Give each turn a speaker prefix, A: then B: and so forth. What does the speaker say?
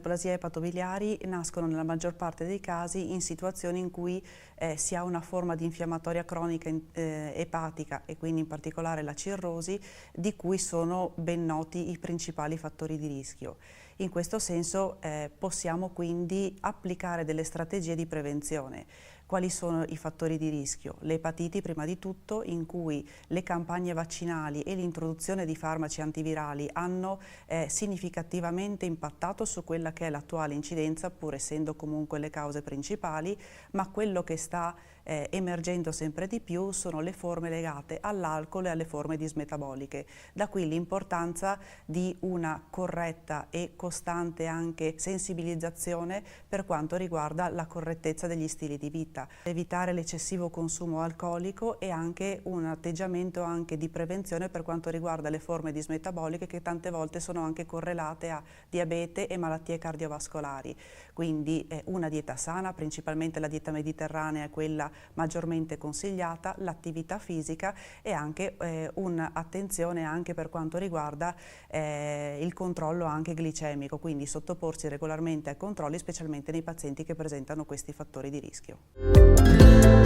A: neoplasie epatobiliari nascono nella maggior parte dei casi in situazioni in cui si ha una forma di infiammatoria cronica epatica e quindi in particolare la cirrosi, di cui sono ben noti i principali fattori di rischio. In questo senso possiamo quindi applicare delle strategie di prevenzione. Quali sono i fattori di rischio? Le epatiti prima di tutto, in cui le campagne vaccinali e l'introduzione di farmaci antivirali hanno significativamente impattato su quella che è l'attuale incidenza, pur essendo comunque le cause principali, ma quello che sta emergendo sempre di più sono le forme legate all'alcol e alle forme dismetaboliche. Da qui l'importanza di una corretta e costante anche sensibilizzazione per quanto riguarda la correttezza degli stili di vita, evitare l'eccessivo consumo alcolico e anche un atteggiamento anche di prevenzione per quanto riguarda le forme dismetaboliche, che tante volte sono anche correlate a diabete e malattie cardiovascolari. Quindi una dieta sana, principalmente la dieta mediterranea è quella maggiormente consigliata, l'attività fisica e anche un'attenzione anche per quanto riguarda il controllo anche glicemico, quindi sottoporsi regolarmente ai controlli, specialmente nei pazienti che presentano questi fattori di rischio.